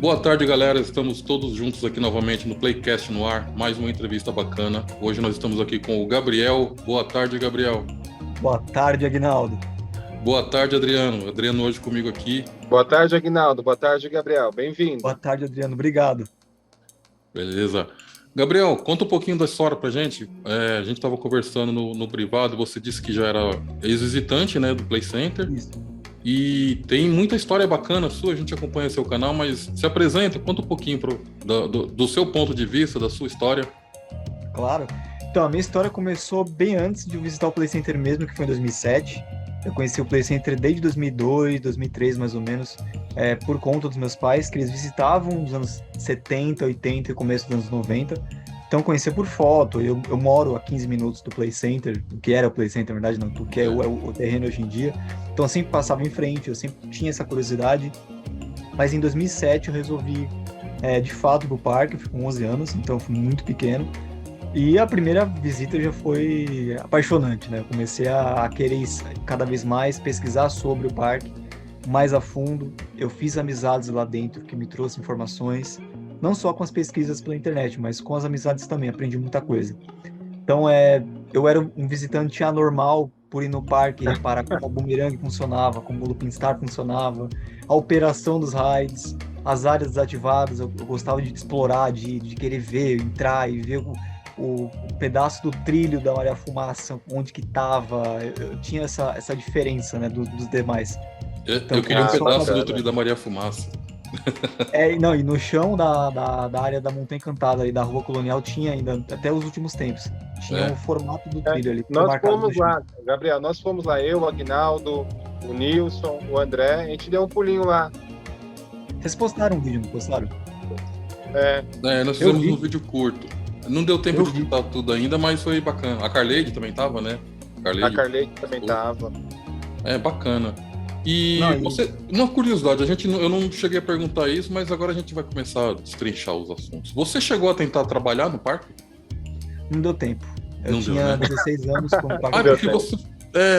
Boa tarde, galera. Estamos todos juntos aqui novamente no Playcast no ar. Mais uma entrevista bacana. Hoje nós estamos aqui com o Gabriel. Boa tarde, Gabriel. Boa tarde, Aguinaldo. Boa tarde, Adriano. Adriano hoje comigo aqui. Boa tarde, Aguinaldo. Boa tarde, Gabriel. Bem-vindo. Boa tarde, Adriano. Obrigado. Beleza. Gabriel, conta um pouquinho da história pra gente. A gente estava conversando no privado. Você disse que já era ex-visitante, né, do Play Center. Isso. E tem muita história bacana sua, a gente acompanha seu canal, mas se apresenta, conta um pouquinho do seu ponto de vista, da sua história. Claro. Então, a minha história começou bem antes de eu visitar o Play Center mesmo, que foi em 2007. Eu conheci o Play Center desde 2002, 2003 mais ou menos, por conta dos meus pais, que eles visitavam nos anos 70, 80 e começo dos anos 90. Então, eu conhecia por foto. Eu moro a 15 minutos do Play Center, o que era o Play Center, na verdade, não, o que é o terreno hoje em dia. Então, eu sempre passava em frente, eu sempre tinha essa curiosidade. Mas em 2007 eu resolvi, de fato, ir pro parque. Eu fui com 11 anos, então eu fui muito pequeno. E a primeira visita já foi apaixonante, né? Eu comecei a querer cada vez mais pesquisar sobre o parque, mais a fundo. Eu fiz amizades lá dentro que me trouxe informações, não só com as pesquisas pela internet, mas com as amizades também, aprendi muita coisa. Então, eu era um visitante anormal por ir no parque, reparar como o bumerangue funcionava, como o Looping Star funcionava, a operação dos raids, as áreas desativadas. Eu gostava de explorar, de querer ver, entrar e ver o pedaço do trilho da Maria Fumaça, onde que tava. Eu tinha essa diferença, né, dos demais. Então, eu queria um pedaço do trilho da Maria Fumaça. E no chão da área da Montanha Encantada e da Rua Colonial tinha ainda, até os últimos tempos, tinha o formato do trilho ali. Nós fomos lá, Gabriel, eu, o Aguinaldo, o Nilson, o André, a gente deu um pulinho lá. Vocês postaram um vídeo, não postaram? Nós fizemos um vídeo curto. Não deu tempo de editar tudo ainda, mas foi bacana. A Carleide também tava, né? A Carleide também tava. É, bacana. E você, uma curiosidade, eu não cheguei a perguntar isso, mas agora a gente vai começar a destrinchar os assuntos. Você chegou a tentar trabalhar no parque? Não deu tempo. Eu não tinha deu, né? 16 anos quando o parque porque você...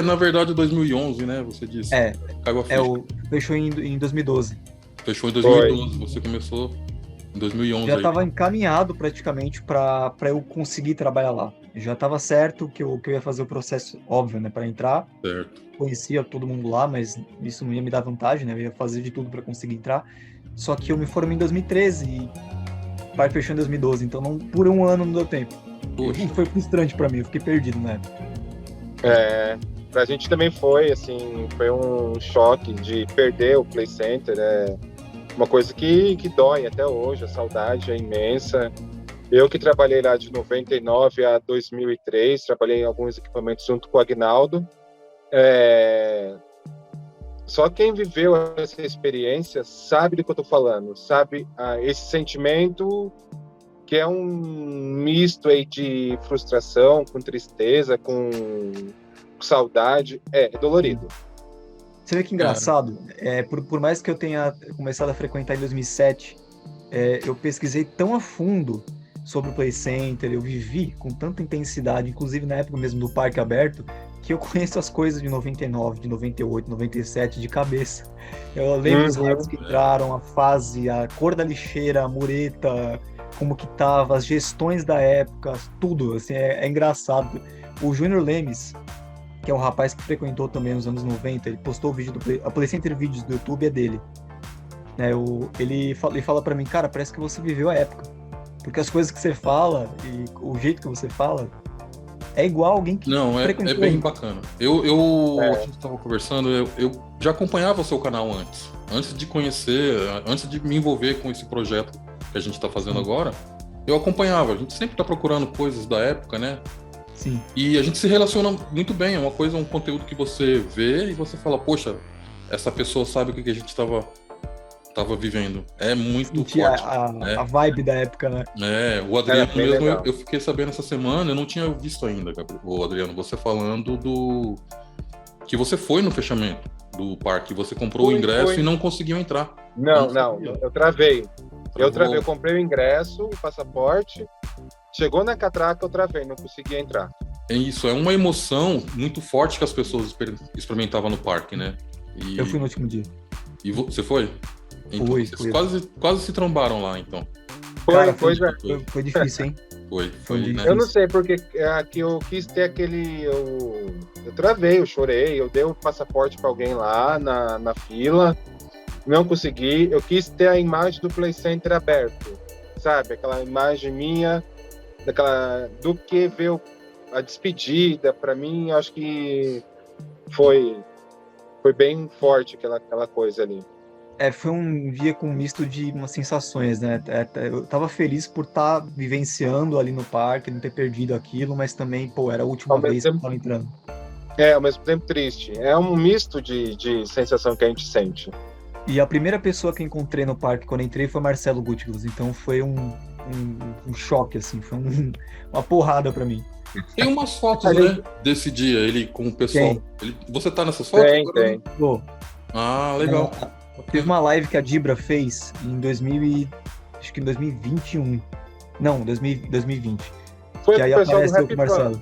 na verdade, 2011, né? Você disse. Caiu a ficha. Fechou em 2012. Fechou em 2012, você começou em 2011. Já estava encaminhado praticamente para eu conseguir trabalhar lá. Já estava certo que eu ia fazer o processo, óbvio, né, para entrar. Certo. Conhecia todo mundo lá, mas isso não ia me dar vantagem, né? Eu ia fazer de tudo para conseguir entrar. Só que eu me formei em 2013 e o parque fechou em 2012, então por um ano não deu tempo. Poxa. Foi frustrante para mim, eu fiquei perdido na época. Pra gente também foi, assim, foi um choque de perder o Play Center, uma coisa que dói até hoje, a saudade é imensa. Eu que trabalhei lá de 99 a 2003, trabalhei em alguns equipamentos junto com o Aguinaldo. Só quem viveu essa experiência sabe do que eu estou falando, sabe esse sentimento que é um misto aí de frustração, com tristeza, com saudade, é dolorido. Você vê que engraçado, por mais que eu tenha começado a frequentar em 2007, eu pesquisei tão a fundo sobre o Play Center, eu vivi com tanta intensidade, inclusive na época mesmo do parque aberto, que eu conheço as coisas de 99, de 98, 97 de cabeça. Eu lembro os raids que entraram, a fase, a cor da lixeira, a mureta, como que tava, as gestões da época, tudo, assim, é engraçado. O Júnior Lemes, que é um rapaz que frequentou também nos anos 90, ele postou o vídeo a Play Center Vídeos do YouTube é dele. Ele fala pra mim, cara, parece que você viveu a época. Porque as coisas que você fala e o jeito que você fala é igual alguém que frequentou. É bem bacana. A gente estava conversando, eu já acompanhava o seu canal antes de conhecer, antes de me envolver com esse projeto que a gente está fazendo agora, eu acompanhava. A gente sempre está procurando coisas da época, né? Sim. E a gente se relaciona muito bem, um conteúdo que você vê e você fala, poxa, essa pessoa sabe o que a gente estava vivendo. É muito forte. A vibe da época, né? O Adriano mesmo, eu fiquei sabendo essa semana, eu não tinha visto ainda, o Adriano, você falando que você foi no fechamento do parque, você comprou o ingresso e não conseguiu entrar. Não, eu travei. Eu comprei o ingresso, o passaporte, chegou na catraca, eu travei, não consegui entrar. É isso, é uma emoção muito forte que as pessoas experimentavam no parque, né? Eu fui no último dia. E você foi? Então, Fui, vocês fui. quase se trombaram lá, então. Cara, Foi, foi difícil, hein? Foi, né? Eu não sei, porque aqui eu quis ter aquele. Eu travei, eu chorei, eu dei o passaporte para alguém lá na fila, não consegui. Eu quis ter a imagem do Play Center aberto, sabe? Aquela imagem minha, do que ver a despedida. Para mim, acho que foi bem forte aquela coisa ali. Foi um dia com um misto de umas sensações, né? Eu tava feliz por estar vivenciando ali no parque, não ter perdido aquilo, mas também, pô, era a última Ao mesmo vez que eu tempo, tava entrando. ao mesmo tempo triste. É um misto de sensação que a gente sente. E a primeira pessoa que eu encontrei no parque quando eu entrei foi Marcelo Gutglos, então foi um choque, assim, foi uma porrada pra mim. Tem umas fotos, né, desse dia, ele com o pessoal. Você tá nessas fotos? Tem. Pô, Ah, legal. teve uma live que a Dibra fez em 2021. Não, 2020. Foi Que aí com o pessoal do aparece eu Rap com o Marcelo. Fan.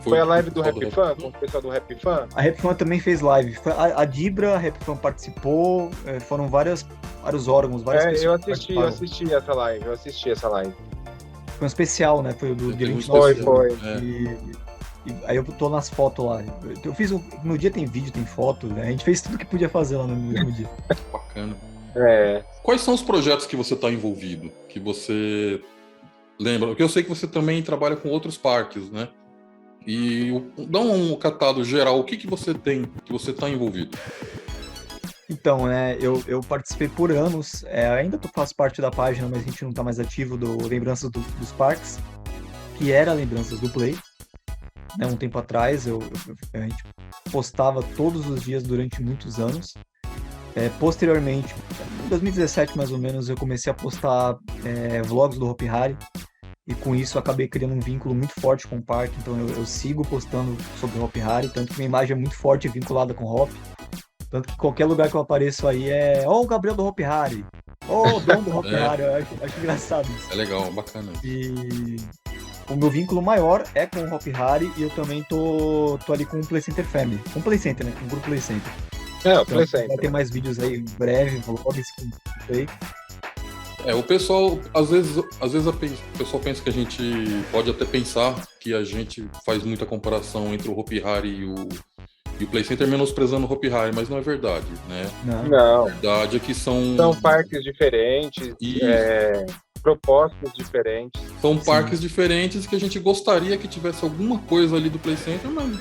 Foi a live do Rap Fan, com o pessoal do Rap Fan? A Rap Fan também fez live. A Dibra, a Rap Fan participou, foram vários órgãos, várias pessoas. Eu assisti essa live. Foi um especial, né? Foi o do dia 29. 29. Foi. E aí eu tô nas fotos lá. Eu fiz no dia tem vídeo, tem foto, né? A gente fez tudo que podia fazer lá no último dia. Bacana. É. Quais são os projetos que você está envolvido? Que você lembra? Porque eu sei que você também trabalha com outros parques, né? E dá um catado geral, o que você tem, que você está envolvido? Então, né, eu participei por anos, ainda faço parte da página, mas a gente não tá mais ativo do Lembranças dos Parques, que era Lembranças do Play. Né, um tempo atrás, a gente postava todos os dias durante muitos anos. Posteriormente, em 2017 mais ou menos, eu comecei a postar vlogs do Hopi Hari, e com isso eu acabei criando um vínculo muito forte com o parque, então eu sigo postando sobre o Hopi Hari, tanto que minha imagem é muito forte vinculada com o Hop, tanto que qualquer lugar que eu apareço aí o Gabriel do Hopi Hari, o dono do Hopi Hari, eu acho engraçado isso. É legal, bacana. E o meu vínculo maior é com o Hopi Hari, e eu também tô ali com o Play Center Family, com o Play Center, né, com o grupo Play Center. O Play Center. Vai ter mais vídeos aí em breve, vlogs com o Play. O pessoal, às vezes o pessoal pensa que a gente pode até pensar que a gente faz muita comparação entre o Hopi Hari e o Play Center, menosprezando o Hopi Hari, mas não é verdade, né? Não. A verdade é que são parques diferentes, propostas diferentes. São parques diferentes que a gente gostaria que tivesse alguma coisa ali do Play Center, mas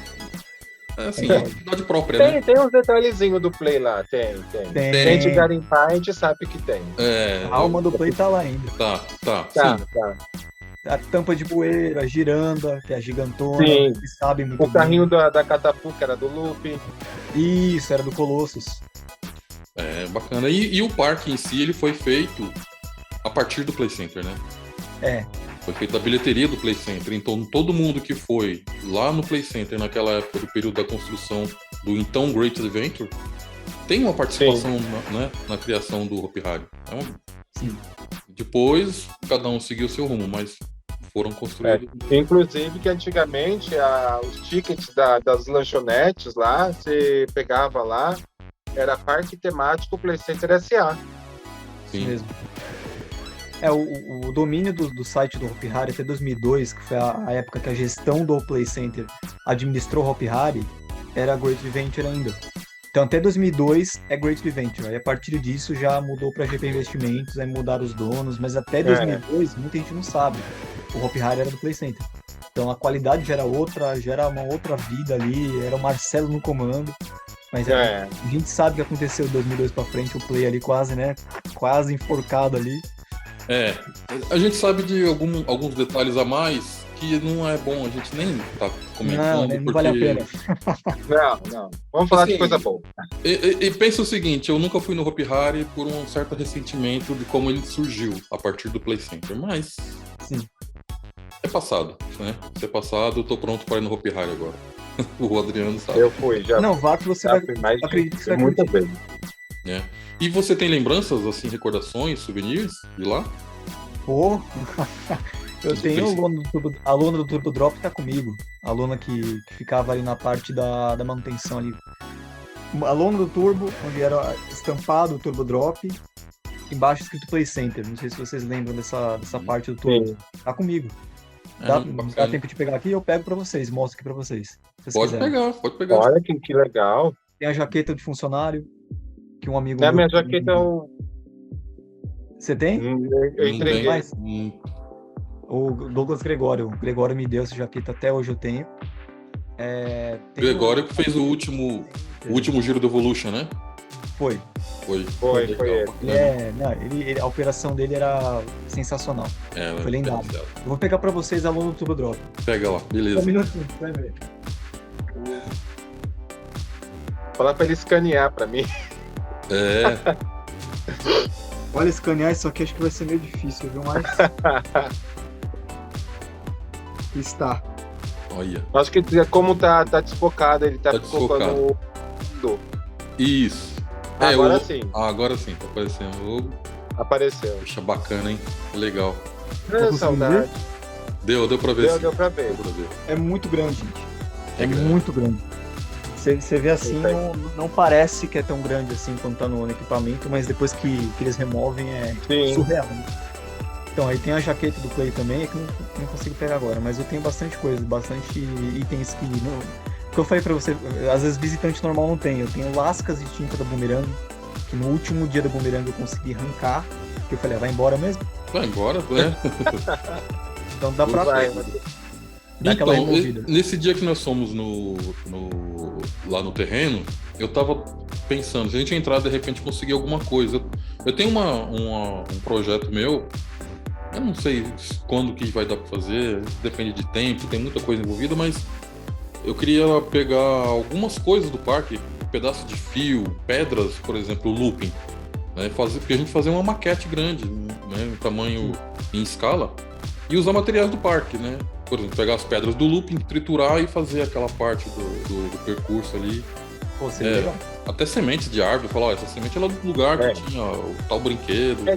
é assim, é atividade própria, né? Tem uns detalhezinhos do Play lá, tem. Se a gente garimpar, a gente sabe que tem. A alma do Play tá lá ainda. Tá. A tampa de bueira, a giranda, que é a gigantona, Sim. que sabe muito O carrinho da Catapu, que era do Loop. Isso, era do Colossus. Bacana. E o parque em si, ele foi feito a partir do Play Center, né? Foi feito da bilheteria do Play Center. Então, todo mundo que foi lá no Play Center, naquela época do período da construção do então Great Adventure, tem uma participação na criação do Hopi Hari. Sim. Depois, cada um seguiu o seu rumo, mas foram construídos. Inclusive que antigamente os tickets das lanchonetes lá, você pegava lá, era parque temático Play Center S.A. Sim. Mesmo. O domínio do site do Hopi Hari até 2002, que foi a época que a gestão do Play Center administrou o Hopi Hari, era Great Adventure ainda. Então até 2002 é Great Adventure. Aí a partir disso já mudou para GP Investimentos, aí mudaram os donos, mas até 2002 muita gente não sabe. O Hopi Hari era do Play Center. Então a qualidade já era outra, já era uma outra vida ali, era o Marcelo no comando. Mas a gente sabe o que aconteceu de 2002 para frente, o Play ali quase enforcado ali. A gente sabe de alguns detalhes a mais que não é bom a gente nem tá comentando. Não porque... vale a pena. Não. Vamos falar de coisa boa. E pensa o seguinte, eu nunca fui no Hopi Hari por um certo ressentimento de como ele surgiu a partir do Play Center, mas Sim. É passado, né? Se é passado, eu tô pronto para ir no Hopi Hari agora. O Adriano sabe. Eu fui, já. Não, vá que você vai... Acredito que você vai muitas vezes. E você tem lembranças, assim, recordações, souvenirs de lá? Pô, eu tenho a aluna do Turbo Drop tá comigo. A aluna que ficava ali na parte da manutenção ali. a lona do turbo, onde era estampado o Turbo Drop, embaixo escrito Play Center. Não sei se vocês lembram dessa parte do turbo. Sim. Tá comigo. É Dá muito bacana. tempo de pegar aqui, eu pego pra vocês, mostro aqui pra vocês. Se vocês Pode quiserem. pegar, pode pegar. Olha que legal. Tem a jaqueta de funcionário, que um amigo É, meu... minha jaqueta Você tem? eu Não entreguei. tem- mais? não- O Douglas Gregório. O Gregório me deu essa jaqueta, até hoje eu tenho. Tem Gregório que fez o último giro do Evolution, né? Foi. Foi legal, ele. bacana. A operação dele era sensacional. É, Foi lendário. diferenciado. Eu vou pegar pra vocês a lona do Turbo Drop. Pega lá, Um beleza. minutinho, vai ver. Falar pra ele escanear pra mim. É, Olha, escanear isso aqui acho que vai ser meio difícil, viu? Mas. Está. olha. Acho que como tá desfocado, ele tá Tá desfocando o fundo. Isso. Agora sim, Agora sim, tá aparecendo o logo. apareceu. Poxa, bacana, hein? Legal. conseguindo Saudade. Deu pra ver sim. Deu pra ver. Deu pra ver. É muito grande, gente. É grande. muito grande. Você vê assim, não parece que é tão grande assim quando tá no equipamento, mas depois que eles removem é Sim. surreal. Né? Então, aí tem a jaqueta do Play também, é que eu não consigo pegar agora, mas eu tenho bastante coisa, bastante itens que... que eu falei pra você, às vezes visitante normal não tem. Eu tenho lascas de tinta da Boomerang, que no último dia da Boomerang eu consegui arrancar, que eu falei, vai embora mesmo? Vai embora, né? Então dá pra Vai, dar aquela Então, removida. nesse dia que nós fomos lá no terreno, eu tava pensando, se a gente entrar de repente conseguir alguma coisa. Eu tenho um projeto meu, eu não sei quando que vai dar pra fazer, depende de tempo, tem muita coisa envolvida, mas eu queria pegar algumas coisas do parque, pedaço de fio, pedras, por exemplo, looping, né? Porque a gente fazer uma maquete grande, né? Em tamanho, em escala, e usar materiais do parque, né? Por exemplo, pegar as pedras do looping, triturar e fazer aquela parte do percurso ali. Pô, seria legal. Até sementes de árvore, falar, ó, essa semente é lá do lugar que tinha o tal brinquedo. É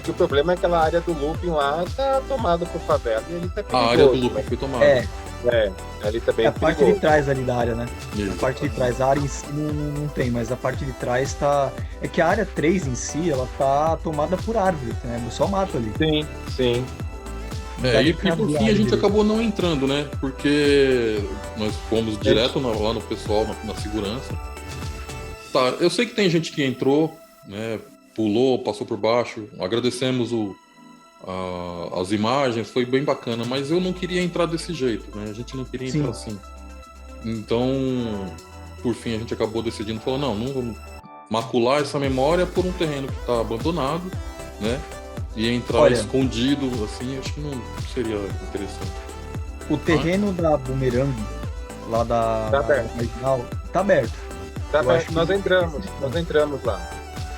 que o problema é que aquela área do looping lá tá tomada por favela e ele tá perigoso. A área do looping foi tomada. Ali tá bem É a parte de perigoso. trás ali da área, né? Isso. A parte de trás, a área em si não tem, mas a parte de trás tá... É que a área 3 em si, ela tá tomada por árvore, né? Só mato ali. Sim. E por fim a gente acabou não entrando, né? Porque nós fomos direto lá no pessoal, na segurança. Tá, eu sei que tem gente que entrou, né? Pulou, passou por baixo. Agradecemos as imagens, foi bem bacana, mas eu não queria entrar desse jeito, né? A gente não queria entrar assim. Então, por fim, a gente acabou decidindo, falou, não vamos macular essa memória por um terreno que está abandonado, né? E entrar escondido, assim, acho que não seria interessante. O terreno da Boomerang, lá da original, tá aberto. Tá aberto. Nós entramos lá.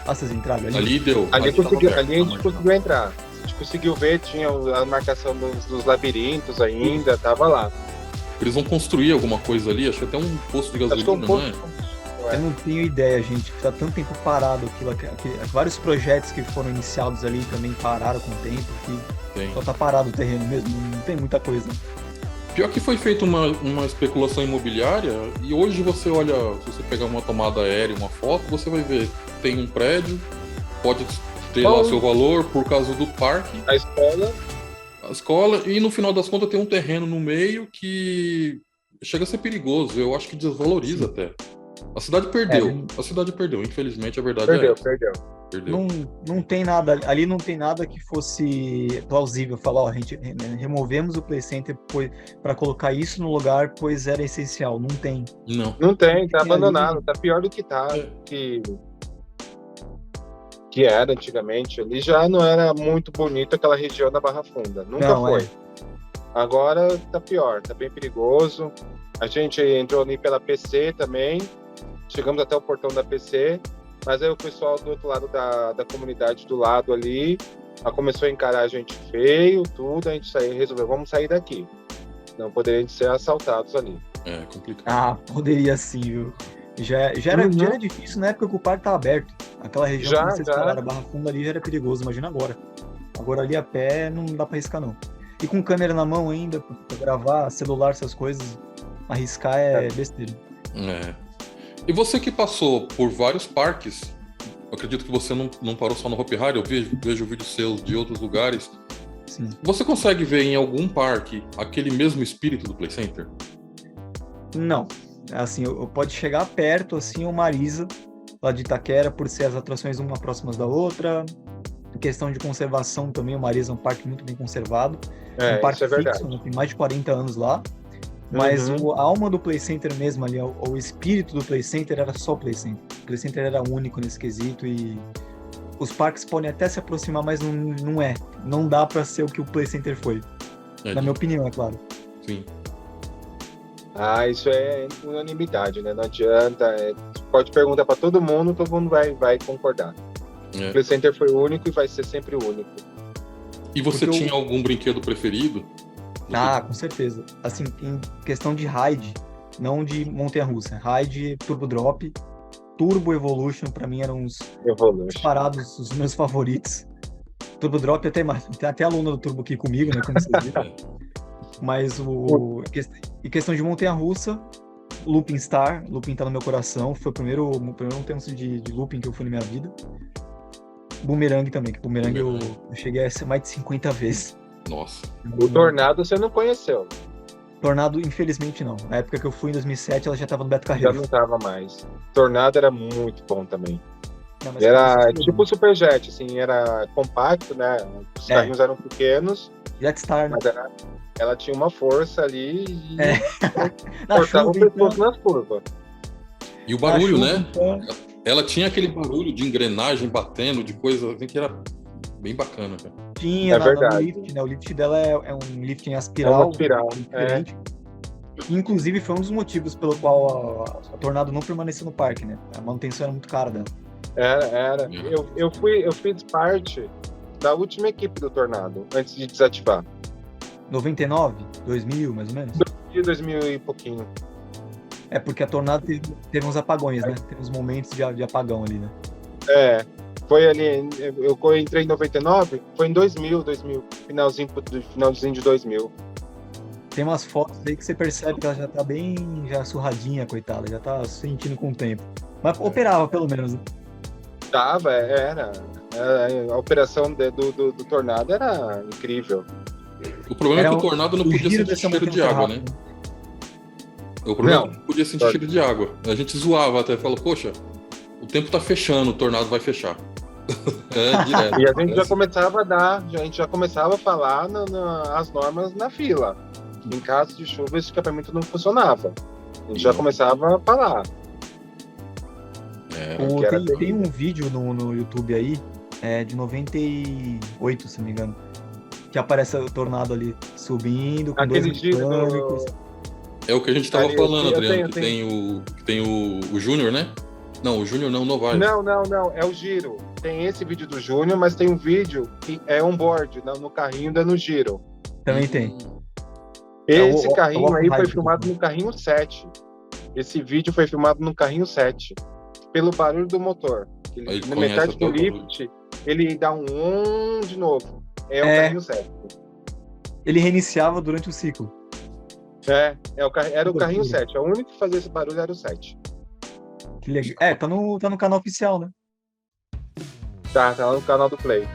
Ah, vocês entraram ali? Ali deu. Ali a gente aberto, conseguiu entrar. A gente conseguiu ver, tinha a marcação dos labirintos ainda, tava lá. Eles vão construir alguma coisa ali, acho que até um posto de gasolina, né? Eu não tenho ideia, gente. Tá tanto tempo parado aquilo. Vários projetos que foram iniciados ali também pararam com o tempo, que só tá parado o terreno mesmo, não tem muita coisa. Pior que foi feita uma especulação imobiliária, e hoje você olha, se você pegar uma tomada aérea, uma foto, você vai ver, tem um prédio, pode ter lá seu valor por causa do parque. A escola, e no final das contas tem um terreno no meio que chega a ser perigoso, eu acho que desvaloriza até. A cidade perdeu, infelizmente a verdade é essa. Perdeu. Não tem nada, ali não tem nada que fosse plausível. Falar, a gente removemos o Play Center para colocar isso no lugar, pois era essencial. Não tem. Não tem, tá abandonado, ali... tá pior do que tá, que era antigamente. Ali já não era muito bonito aquela região da Barra Funda, nunca foi. Agora tá pior, tá bem perigoso. A gente entrou ali pela PC também, chegamos até o portão da PC, mas aí o pessoal do outro lado da comunidade do lado ali começou a encarar a gente feio, tudo, a gente resolveu, vamos sair daqui. Não poderíamos ser assaltados ali. É complicado. Poderia sim, viu? Já era difícil na época que o parque estava aberto. Aquela região que vocês falaram, a Barra Funda ali já era perigoso, imagina agora. Agora ali a pé não dá pra arriscar não. E com câmera na mão ainda, pra gravar, celular, essas coisas, arriscar é besteira. E você que passou por vários parques, eu acredito que você não parou só no Hopi Hari, eu vejo vídeos seus de outros lugares. Sim. Você consegue ver em algum parque aquele mesmo espírito do Play Center? Não. Assim, pode chegar perto, assim, o Marisa, lá de Itaquera, por ser as atrações uma próximas da outra. Em questão de conservação também, o Marisa é um parque muito bem conservado. Um parque isso é verdade. fixo, né? Tem mais de 40 anos lá. Mas a alma do Play Center mesmo ali, o espírito do Play Center era só o Play Center. O Play Center era único nesse quesito e os parques podem até se aproximar, mas não é. Não dá pra ser o que o Play Center foi. Na minha opinião, é claro. Sim. Isso é unanimidade, né? Não adianta. Pode perguntar pra todo mundo vai concordar. O Play Center foi o único e vai ser sempre o único. E você tinha algum brinquedo preferido? Com certeza. Assim, em questão de ride, não de montanha-russa. Ride, Turbo Drop, Turbo Evolution, pra mim eram os disparados, os meus favoritos. Turbo Drop até mais. Tem até a aluna do Turbo aqui comigo, né? Como vocês viram. Mas em questão de montanha-russa, Looping Star, Looping tá no meu coração. Foi o primeiro montanha-russa de Looping que eu fui na minha vida. Boomerang também, que Boomerang eu cheguei a ser mais de 50 vezes. Nossa. O Tornado você não conheceu? Tornado, infelizmente, não. Na época que eu fui, em 2007, ela já tava no Beto Carreiro. Já não tava mais. Tornado era muito bom também. Era tipo o Superjet, assim, era compacto, né? Os carrinhos eram pequenos. Jetstar, né? Mas ela tinha uma força ali e cortava o pescoço nas curvas. E o barulho, né? Ela tinha aquele barulho de engrenagem batendo, de coisa assim, que era bem bacana, cara. Tinha, verdade. No lift, né? O lift dela é um lift em aspiral. É uma espiral, diferente. Inclusive, foi um dos motivos pelo qual a Tornado não permaneceu no parque, né? A manutenção era muito cara dela. Era. Eu fiz parte da última equipe do Tornado, antes de desativar. 99? 2000, mais ou menos? 2000 e pouquinho. Porque a Tornado teve uns apagões, né? Teve uns momentos de apagão ali, né? Foi ali, eu entrei em 99, foi em 2000, finalzinho de 2000. Tem umas fotos aí que você percebe que ela já tá bem surradinha, coitada, já tá sentindo com o tempo. Mas operava, pelo menos, né? Tava, a operação do Tornado era incrível. O problema é que o Tornado não podia sentir cheiro de água, né? O problema é que não podia sentir cheiro de água. A gente zoava até, falou, poxa, o tempo tá fechando, o Tornado vai fechar. Direto. E a gente já começava a falar as normas na fila. Em caso de chuva, esse escapamento não funcionava. A gente já começava a falar. Tem um vídeo no YouTube aí, de 98, se não me engano, que aparece o Tornado ali subindo com aquele dois mecânicos. É o que a gente tava falando, Adriano, que tem o Júnior, né? Não, o Júnior não, o Novaes. Não, é o giro. Tem esse vídeo do Júnior, mas tem um vídeo que é on-board, no carrinho dando giro. Também tem. Esse carrinho aí foi filmado no carrinho 7. Esse vídeo foi filmado no carrinho 7. Pelo barulho do motor. Na metade do lift, ele dá um on de novo. É o carrinho 7. Ele reiniciava durante o ciclo. Era o carrinho 7. O único que fazia esse barulho era o 7. Que legal. Tá no canal oficial, né? Tá no canal do Play.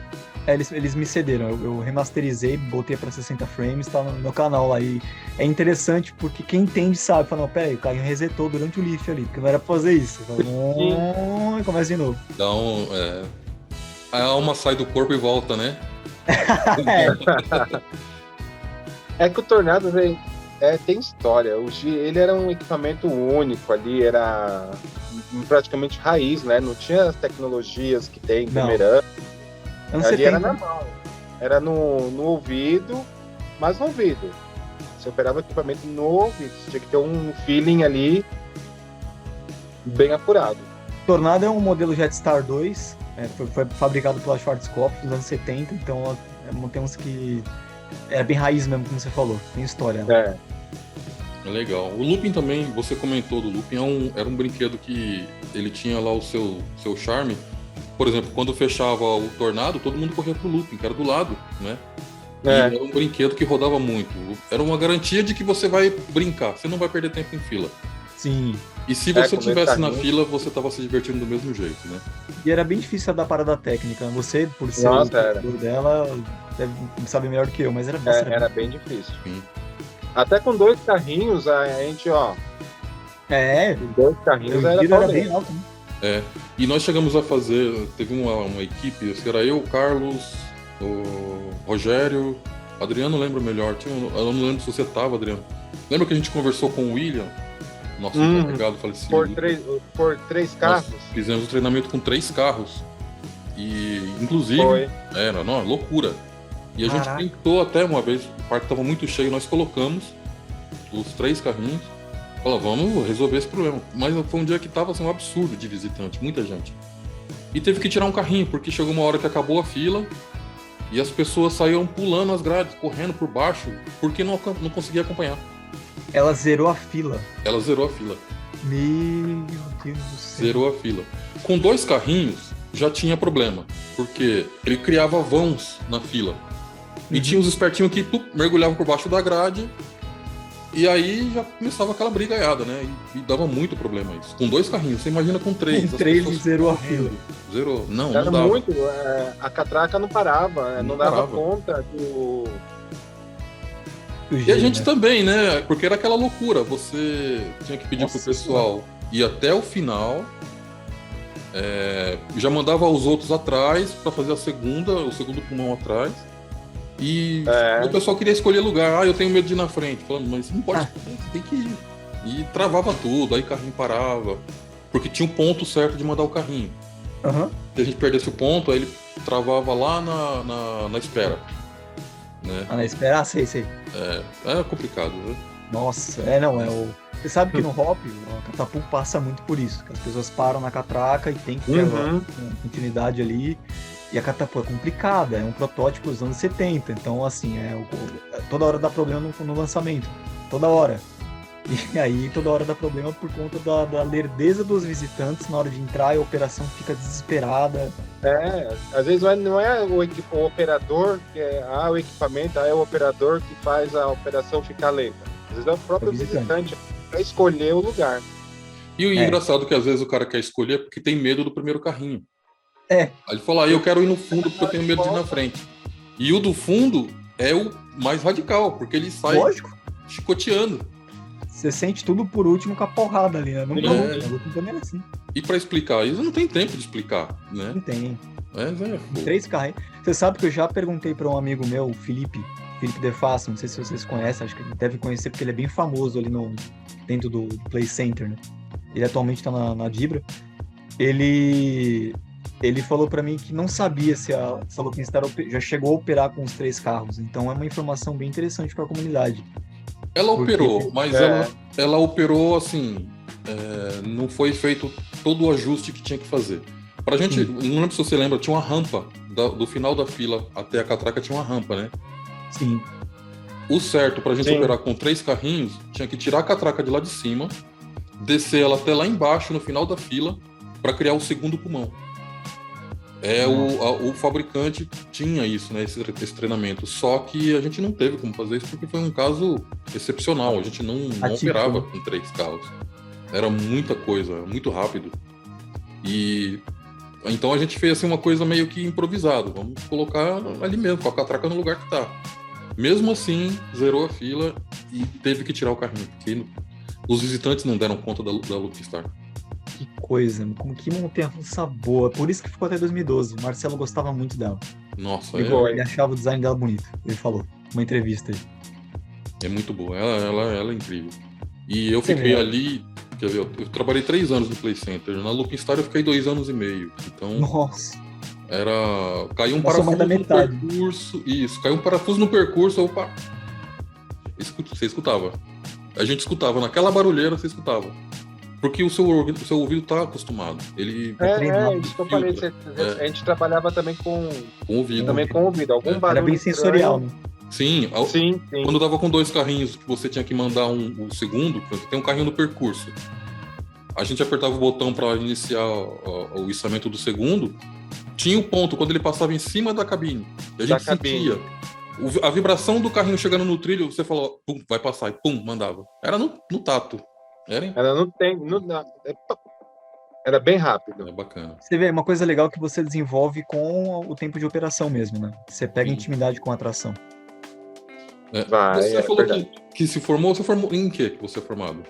Eles me cederam, eu remasterizei, botei pra 60 frames, tá no meu canal lá. E é interessante porque quem entende sabe, fala, não, peraí, o carrinho resetou durante o lift ali, porque não era pra fazer isso. E começa de novo. A alma sai do corpo e volta, né? É que o Tornado tem história. Ele era um equipamento único ali, era praticamente raiz, né? Não tinha as tecnologias que tem Boomerang. Ali era na mão. Era no ouvido, mas no ouvido. Você operava o equipamento no ouvido. Você tinha que ter um feeling ali bem apurado. Tornado é um modelo Jetstar 2. Foi fabricado pela Schwarzkopf nos anos 70. Então temos que... Era bem raiz mesmo, como você falou. Tem história. Né? Legal. O Looping também, você comentou do Looping, era um brinquedo que ele tinha lá o seu charme. Por exemplo, quando fechava o Tornado, todo mundo corria pro Looping, que era do lado, né? E era um brinquedo que rodava muito. Era uma garantia de que você vai brincar, você não vai perder tempo em fila. Sim. E se você com estivesse na carrinho. fila, você tava se divertindo do mesmo jeito, né? E era bem difícil dar parada técnica. Você, por ser Nossa, o criador dela, deve saber melhor do que eu, mas era, nossa, Era bem difícil. Sim. Até com 2 carrinhos, a gente, ó, É, com 2 o carrinhos era giro era pra bem ver. alto, né? E nós chegamos a fazer, teve uma equipe, acho que era eu, o Carlos, o Rogério, Adriano lembra melhor, eu não lembro se você tava, Adriano. Lembra que a gente conversou com o William, nosso encarregado falecido? Por 3 Nós carros. fizemos o treinamento com 3 carros. E, inclusive, Foi. era loucura. E a Caraca. gente tentou até uma vez, o parque estava muito cheio, nós colocamos os 3 carrinhos. Falamos, vamos resolver esse problema. Mas foi um dia que estava assim, um absurdo de visitante, muita gente. E teve que tirar um carrinho, porque chegou uma hora que acabou a fila e as pessoas saíram pulando as grades, correndo por baixo, porque não conseguia acompanhar. Ela zerou a fila. Ela zerou a fila. Meu Deus do céu. Zerou a fila. Com 2 carrinhos, já tinha problema, porque ele criava vãos na fila. E tinha os espertinhos que mergulhavam por baixo da grade, e aí já começava aquela brigaiada, né? E dava muito problema isso. Com 2 carrinhos, você imagina com 3. Com 3 zerou a fila. Zerou. Não Era dava. muito. A catraca não parava, não dava parava. conta do. Do E a giro, gente né? também, né? Porque era aquela loucura. Você tinha que pedir Nossa pro pessoal ir até o final. Já mandava os outros atrás para fazer o segundo pulmão atrás. E o pessoal queria escolher lugar. Eu tenho medo de ir na frente. Falando, mas não pode escolher, você tem que ir. E travava tudo, aí o carrinho parava. Porque tinha um ponto certo de mandar o carrinho. Aham. Se a gente perdesse o ponto, aí ele travava lá na espera. Né? Ah, na espera, sei. É complicado, né? Nossa, Você sabe que no Hop, a Catapult passa muito por isso, que as pessoas param na catraca e tem que ter uma continuidade ali. E a Catapult é complicada, é um protótipo dos anos 70, então assim, toda hora dá problema no lançamento, toda hora. E aí toda hora dá problema por conta da lerdeza dos visitantes na hora de entrar e a operação fica desesperada. Às vezes não é o operador que é o equipamento, é o operador que faz a operação ficar lenta. Às vezes é o próprio visitante para escolher o lugar. E o engraçado é que às vezes o cara quer escolher porque tem medo do primeiro carrinho. É. Aí ele fala, eu quero ir no fundo porque eu tenho medo de ir na frente. E o do fundo é o mais radical, porque ele sai chicoteando. Você sente tudo por último com a porrada ali, né? Não também é assim. E pra explicar isso, não tem tempo de explicar, né? Não tem. Pô. 3 carrinhos. Você sabe que eu já perguntei para um amigo meu, o Felipe De Fasso, não sei se vocês conhecem, acho que ele deve conhecer porque ele é bem famoso ali dentro do Play Center, né? Ele atualmente tá na Dibra. Ele falou para mim que não sabia se a Looping-Star já chegou a operar com os 3 carros, então é uma informação bem interessante para a comunidade. Ela operou, mas ela operou assim, não foi feito todo o ajuste que tinha que fazer. Pra gente, não lembro se você lembra, tinha uma rampa, do final da fila até a catraca tinha uma rampa, né? Sim. O certo pra gente operar com 3 carrinhos, tinha que tirar a catraca de lá de cima, descer ela até lá embaixo, no final da fila, para criar o segundo pulmão. O fabricante tinha isso, né, esse treinamento, só que a gente não teve como fazer isso porque foi um caso excepcional, a gente não operava com 3 carros. Era muita coisa, muito rápido. E então a gente fez assim uma coisa meio que improvisado, vamos colocar ali mesmo, com a catraca no lugar que tá. Mesmo assim, zerou a fila e teve que tirar o carrinho, porque os visitantes não deram conta da Looping-Star. Que coisa, como que montanha-russa boa. Por isso que ficou até 2012. O Marcelo gostava muito dela. Nossa, ele achava o design dela bonito. Ele falou, numa entrevista aí. É muito boa, ela é incrível. E eu fiquei ali, quer ver, eu trabalhei 3 anos no Play Center. Na Looping-Star eu fiquei 2 anos e meio. Então, nossa. Caiu um parafuso no percurso. Isso, caiu um parafuso no percurso, opa. Você escutava. A gente escutava, naquela barulheira você escutava. Porque o seu ouvido tá acostumado. Ele isso que eu falei. A gente trabalhava também com ouvido. Também com ouvido. Algum barulho. Era bem sensorial, né? Sim. Quando tava com 2 carrinhos, que você tinha que mandar o segundo, tem um carrinho no percurso. A gente apertava o botão para iniciar o içamento do segundo. Tinha o ponto quando ele passava em cima da cabine. E a gente sentia. A vibração do carrinho chegando no trilho, você falou, pum, vai passar, e pum, mandava. Era no tato. Ela não tem. Era bem rápido. É bacana. Você vê, uma coisa legal que você desenvolve com o tempo de operação mesmo, né? Você pega Sim. intimidade com a atração. Você falou verdade. que se formou, você formou em quê que você é formado?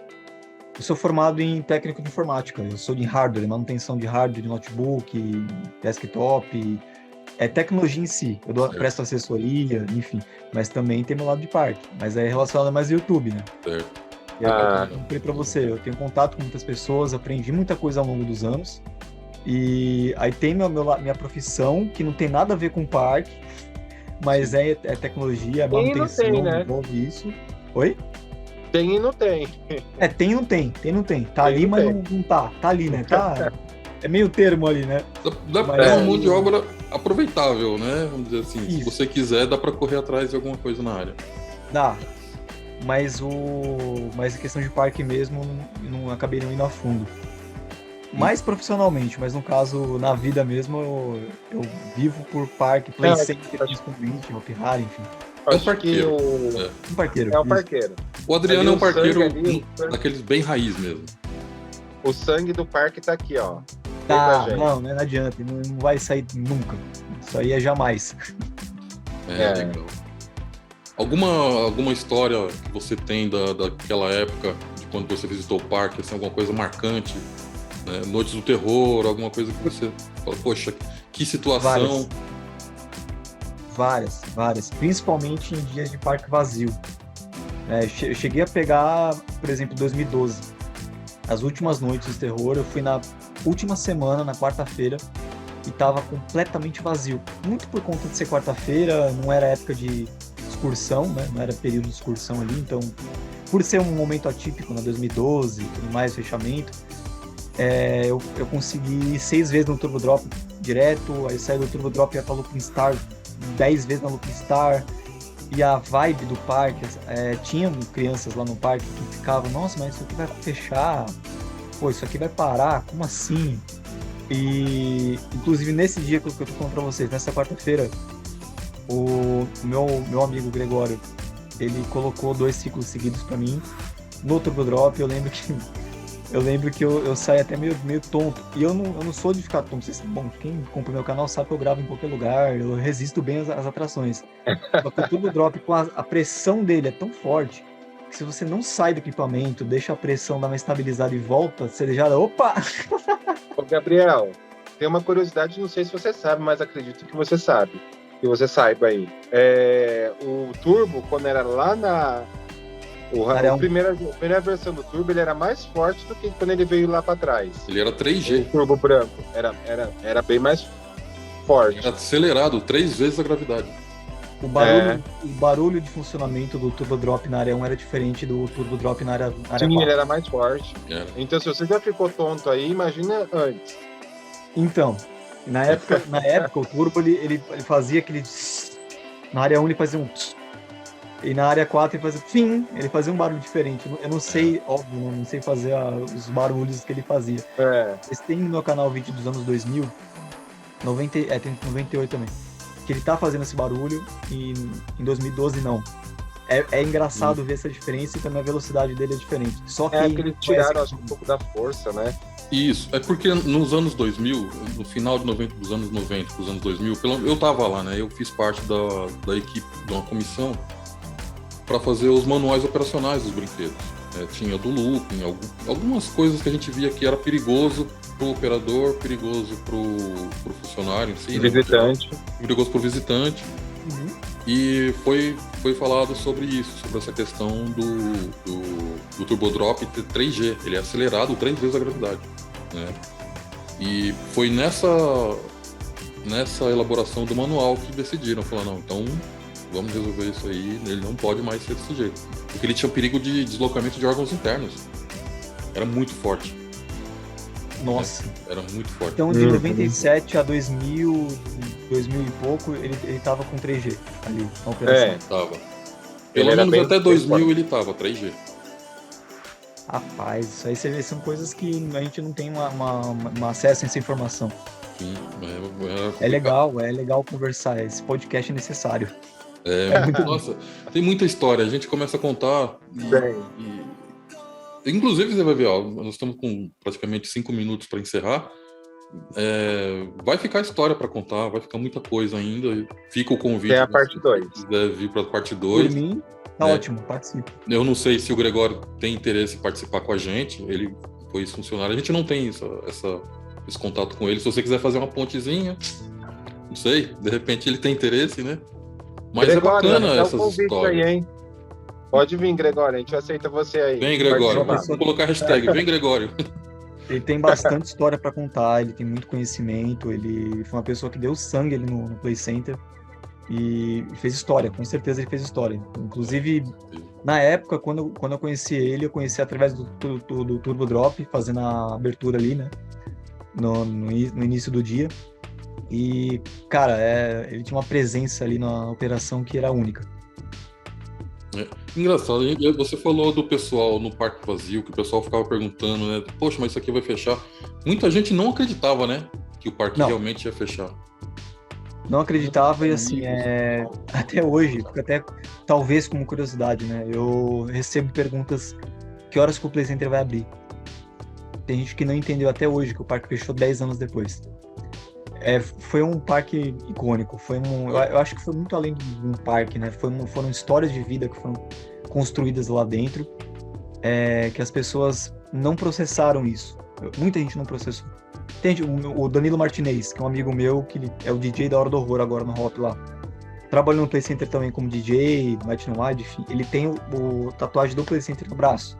Eu sou formado em técnico de informática. Eu sou de hardware, manutenção de hardware, de notebook, desktop. É tecnologia em si. Eu Certo. presto assessoria, enfim. Mas também tem meu lado de parque. Mas é relacionado mais ao YouTube, né? Certo. E eu falei pra você, eu tenho contato com muitas pessoas, aprendi muita coisa ao longo dos anos. E aí tem minha profissão, que não tem nada a ver com parque, mas é tecnologia, é Tem e não manutenção, tem, né? envolve isso. Oi? Tem e não tem. Tem e não tem, tem e não tem. Tá Tem e ali, não mas tem. não tá. Tá ali, né? Tá, é meio termo ali, né? Mas É uma o- mão de obra aproveitável, né? Vamos dizer assim, se Isso. você quiser, dá para correr atrás de alguma coisa na área. Dá. Mas a questão de parque mesmo, não acabei não indo a fundo. Mais profissionalmente, mas no caso, na vida mesmo, eu vivo por parque, play É, center, principalmente, Hopi Hari, enfim. Acho parqueiro. que Um parqueiro. é um isso. parqueiro. O Adriano Ali é um o sangue parqueiro ali, o sangue- daqueles bem raiz mesmo. O sangue do parque tá aqui, ó. Tá, Muita gente. não adianta, não vai sair nunca. Isso aí é jamais. Legal. Alguma história que você tem daquela época, de quando você visitou o parque, assim, alguma coisa marcante, né? Noites do terror, alguma coisa que você fala, poxa, que situação. Várias. Principalmente em dias de parque vazio. Eu cheguei a pegar, por exemplo, 2012. As últimas noites de terror, eu fui na última semana, na quarta-feira, e tava completamente vazio. Muito por conta de ser quarta-feira, não era época de excursão, né? Não era período de excursão ali, então, por ser um momento atípico, na 2012, tudo mais, fechamento, eu consegui ir 6 vezes no Turbo Drop direto, aí saí do Turbo Drop e ia pra Looping Star 10 vezes na Looping Star, e a vibe do parque, tinham crianças lá no parque que ficavam, nossa, mas isso aqui vai fechar, pô, isso aqui vai parar, como assim? E, inclusive, nesse dia que eu tô falando pra vocês, nessa quarta-feira, o meu amigo Gregório, ele colocou 2 ciclos seguidos pra mim no Turbo Drop. Eu lembro que eu saí até meio tonto. E eu não sou de ficar tonto. Bom, quem compra meu canal sabe que eu gravo em qualquer lugar, eu resisto bem às atrações. Só que o Turbo Drop, com a pressão dele é tão forte que se você não sai do equipamento, deixa a pressão dar uma estabilizada e volta, você já... Opa! Ô, Gabriel, tem uma curiosidade, não sei se você sabe, mas acredito que você sabe. Que você saiba aí. O Turbo, quando era lá a primeira versão do Turbo, ele era mais forte do que quando ele veio lá para trás. Ele era 3G, O Turbo branco era bem mais forte. era acelerado 3 vezes a gravidade. O barulho de funcionamento do Turbo Drop na área 1 era diferente do Turbo Drop na área 4. Sim, ele era mais forte. Era. Então, se você já ficou tonto aí, imagina antes. Então, na época o Turbo ele fazia aquele... Na área 1 ele fazia um... E na área 4 ele fazia... Fim, ele fazia um barulho diferente. Eu não sei, óbvio, não sei fazer os barulhos que ele fazia. Mas tem no meu canal vídeo dos anos 2000, tem 98 também, que ele tá fazendo esse barulho, e em 2012 não. É engraçado ver essa diferença, e também a velocidade dele é diferente. Só que Porque eles tiraram, acho, um pouco da força, né? Isso, é porque nos anos 2000, no final dos anos 90 para os anos 2000, eu tava lá, né? Eu fiz parte da equipe, de uma comissão para fazer os manuais operacionais dos brinquedos. Tinha do looping, algumas coisas que a gente via que era perigoso pro operador, perigoso pro funcionário em si, Visitante. Perigoso pro visitante. Uhum. E foi falado sobre isso, sobre essa questão do Turbo Drop ter 3G, ele é acelerado 3 vezes a gravidade, né? E foi nessa elaboração do manual que decidiram, falaram, não, então vamos resolver isso aí, ele não pode mais ser desse jeito, porque ele tinha perigo de deslocamento de órgãos internos, era muito forte. Nossa. Era muito forte. Então, de 97 a 2000 e pouco, ele tava com 3G ali, na operação. Tava. Pelo menos até 2000 ele tava, 3G. Rapaz, isso aí você vê, são coisas que a gente não tem um acesso a essa informação. Sim, é legal conversar, esse podcast é necessário. Nossa, tem muita história, a gente começa a contar e Inclusive, você vai ver, ó, nós estamos com praticamente 5 minutos para encerrar. Vai ficar história para contar, vai ficar muita coisa ainda. Fica o convite. Tem a parte 2. Se quiser vir para a parte Por 2. mim, tá ótimo, participe. Eu não sei se o Gregório tem interesse em participar com a gente. Ele foi funcionário. A gente não tem esse contato com ele. Se você quiser fazer uma pontezinha, não sei, de repente ele tem interesse, né? Mas Gregório, é bacana dá essas um convite histórias. aí, hein? Pode vir, Gregório, a gente aceita você aí. Vem, Gregório. Participar. Vou colocar a hashtag, vem, Gregório. Ele tem bastante história para contar, ele tem muito conhecimento, ele foi uma pessoa que deu sangue ali no Play Center e fez história, com certeza ele fez história. Inclusive, na época, quando eu conheci ele, eu conheci através do Turbo Drop, fazendo a abertura ali, né? No início do dia. E, cara, ele tinha uma presença ali na operação que era única. Engraçado, você falou do pessoal no Parque Vazio, que o pessoal ficava perguntando, né? Poxa, mas isso aqui vai fechar. Muita gente não acreditava, né? Que o parque realmente ia fechar. Não acreditava e, assim, até hoje, até talvez como curiosidade, né? Eu recebo perguntas, que horas que o Play Center vai abrir? Tem gente que não entendeu até hoje que o parque fechou 10 anos depois. Foi um parque icônico, eu acho que foi muito além de um parque, né? Foram histórias de vida que foram construídas lá dentro, que as pessoas não processaram isso. Muita gente não processou. Tem o Danilo Martinez, que é um amigo meu, que ele é o DJ da Hora do Horror agora no Hop lá. Trabalhou no Play Center também como DJ, Night and Wide, enfim. Ele tem o tatuagem do Play Center no braço.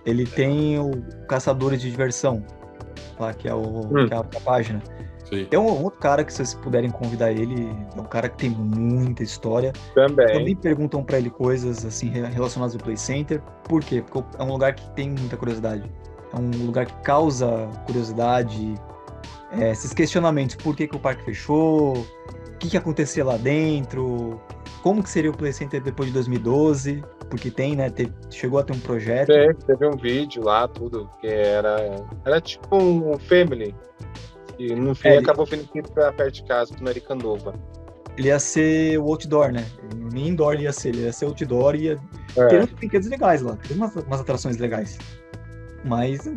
Ele tem o Caçadores de Diversão, lá, que é a página. Sim. Tem um outro cara que, se vocês puderem convidar ele, é um cara que tem muita história. Também perguntam pra ele coisas assim relacionadas ao Play Center. Por quê? Porque é um lugar que tem muita curiosidade. É um lugar que causa curiosidade, esses questionamentos. Por que o parque fechou? O que acontecia lá dentro? Como que seria o Play Center depois de 2012? Porque tem, né? Chegou a ter um projeto. Teve um vídeo lá, tudo, que era tipo um family. E no fim acabou vindo aqui pra perto de casa, pro Aricanduva. Ele ia ser o outdoor, né? Nem indoor ele ia ser outdoor e ia ter uns brinquedos legais lá. Tem umas atrações legais. Mas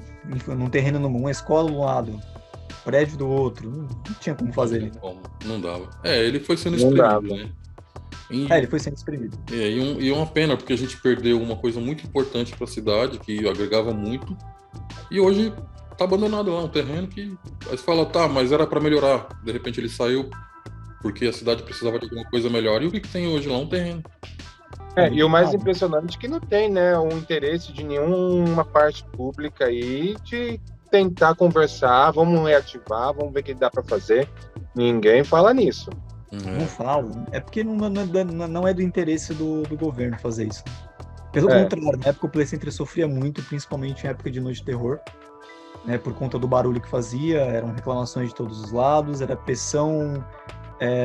num terreno uma escola do lado, prédio do outro, não tinha como fazer ele. Não dava. Ele foi sendo espremido, né? Ele foi sendo espremido. E é uma pena, porque a gente perdeu uma coisa muito importante para a cidade, que agregava muito, e hoje tá abandonado lá, um terreno que aí você fala, tá, mas era para melhorar. De repente ele saiu porque a cidade precisava de alguma coisa melhor, e o que tem hoje lá? Um terreno. E o mais impressionante é que não tem, né, um interesse de nenhuma parte pública aí de tentar conversar, vamos reativar, vamos ver o que dá para fazer. Ninguém fala nisso. Não falo. É porque não é do interesse do governo fazer isso. Pelo contrário, na época o Play Center sofria muito, principalmente em época de Noite de Terror, né, por conta do barulho que fazia, eram reclamações de todos os lados, era pressão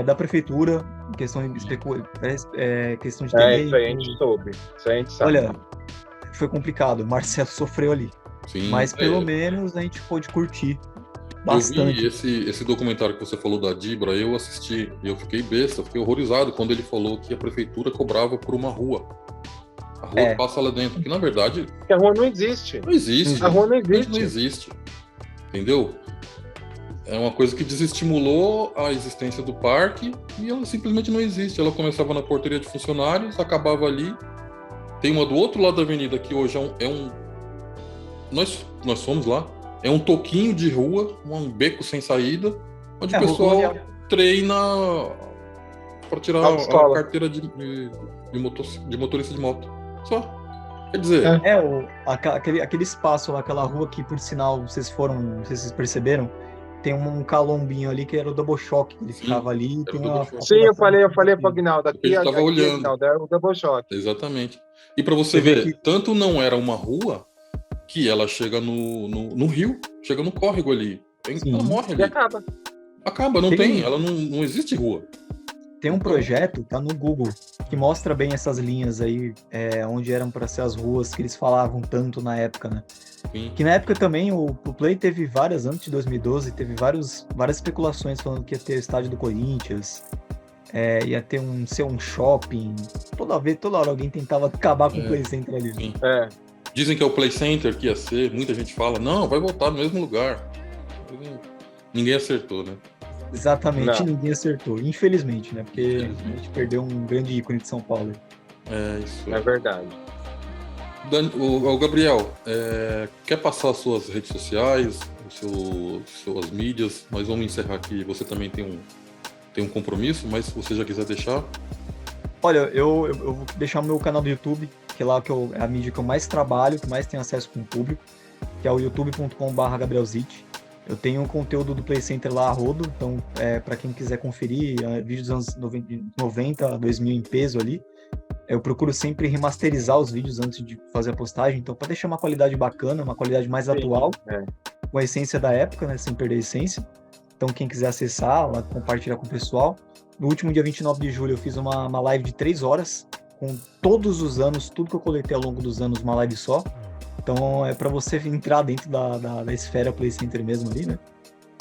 da prefeitura, questão de questão de terreno. Isso aí a gente soube. Isso aí a gente sabe. Olha, foi complicado, o Marcelo sofreu ali. Sim, mas pelo menos a gente pôde curtir bastante. Eu vi esse documentário que você falou da Dibra, eu assisti e eu fiquei besta, fiquei horrorizado quando ele falou que a prefeitura cobrava por uma rua. A rua passa lá dentro, que na verdade... a rua não existe. Não existe. A rua não existe. Não existe. Entendeu? É uma coisa que desestimulou a existência do parque e ela simplesmente não existe. Ela começava na portaria de funcionários, acabava ali. Tem uma do outro lado da avenida que hoje nós fomos lá. É um toquinho de rua, um beco sem saída, onde o pessoal treina para tirar a carteira de motorista de moto. Só. Quer dizer... aquele espaço lá, aquela rua que, por sinal, vocês não sei se vocês perceberam, tem um calombinho ali que era o Double Shock, ele ficava ali. Sim, eu falei pro Aguinaldo, aqui ele estava olhando. Aguinaldo, era o Double Shock. Exatamente. E para você ver, tanto não era uma rua que ela chega no rio, chega no córrego ali. Ela morre ali. E acaba. Acaba, não tem. Ela não existe rua. Tem um projeto, tá no Google, que mostra bem essas linhas aí, onde eram para ser as ruas que eles falavam tanto na época, né? Sim. Que na época também o Play teve várias, antes de 2012, teve várias especulações falando que ia ter o estádio do Corinthians, ia ter ser um shopping. Toda hora alguém tentava acabar com o Play Center ali. Sim. Dizem que é o Play Center que ia ser, muita gente fala, não, vai voltar no mesmo lugar. Ninguém acertou, né? Exatamente, Não. ninguém acertou. Infelizmente, né? Porque Infelizmente. a gente perdeu um grande ícone de São Paulo. É isso. É verdade. O Gabriel, quer passar as suas redes sociais, suas mídias? Nós vamos encerrar aqui. Você também tem um compromisso, mas se você já quiser deixar. Olha, eu vou deixar o meu canal do YouTube, que é lá que é a mídia que eu mais trabalho, que mais tenho acesso com o público, que é o youtube.com/GabrielZit. Eu tenho um conteúdo do Play Center lá a rodo, então para quem quiser conferir, vídeos dos anos 90, 2000 em peso ali. Eu procuro sempre remasterizar os vídeos antes de fazer a postagem, então para deixar uma qualidade bacana, uma qualidade mais atual, com a essência da época, né, sem perder a essência. Então quem quiser acessar, lá, compartilhar com o pessoal. No último dia 29 de julho eu fiz uma live de 3 horas, com todos os anos, tudo que eu coletei ao longo dos anos, uma live só. Então é para você entrar dentro da esfera Play Center mesmo ali, né?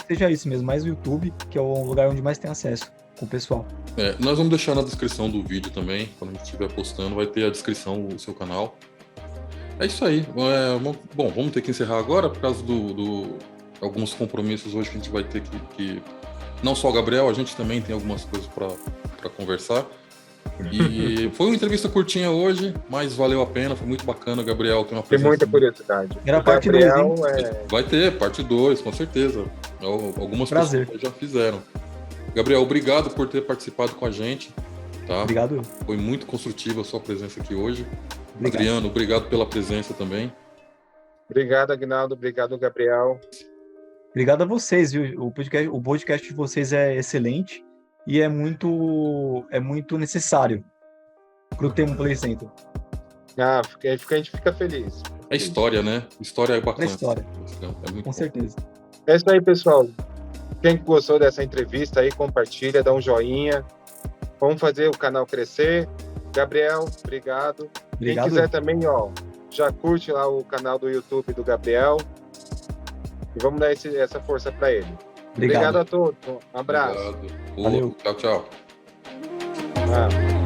Seja isso mesmo, mais o YouTube, que é o lugar onde mais tem acesso com o pessoal. Nós vamos deixar na descrição do vídeo também, quando a gente estiver postando, vai ter a descrição do seu canal. É isso aí. Bom, vamos ter que encerrar agora por causa alguns compromissos hoje que a gente vai ter que... Não só o Gabriel, a gente também tem algumas coisas para conversar. E foi uma entrevista curtinha hoje, mas valeu a pena, foi muito bacana. O Gabriel tem uma Tem presença... muita curiosidade. Era a parte 2, hein? Vai ter parte 2, com certeza. Algumas Prazer. pessoas já fizeram. Gabriel, obrigado por ter participado com a gente. Tá? Obrigado. Foi muito construtiva a sua presença aqui hoje. Obrigado. Adriano, obrigado pela presença também. Obrigado, Aguinaldo. Obrigado, Gabriel. Obrigado a vocês, viu? O podcast de vocês é excelente e é muito necessário para o tema Play Center. A gente fica feliz. É história, né? História é É bacana. história, É muito com bom. certeza. É isso aí, pessoal. Quem gostou dessa entrevista aí, compartilha, dá um joinha. Vamos fazer o canal crescer. Gabriel, obrigado. Obrigado. Quem quiser também, já curte lá o canal do YouTube do Gabriel. E vamos dar essa força para ele. Obrigado a todos. Um abraço. Obrigado. Valeu. Tchau, tchau. Ah.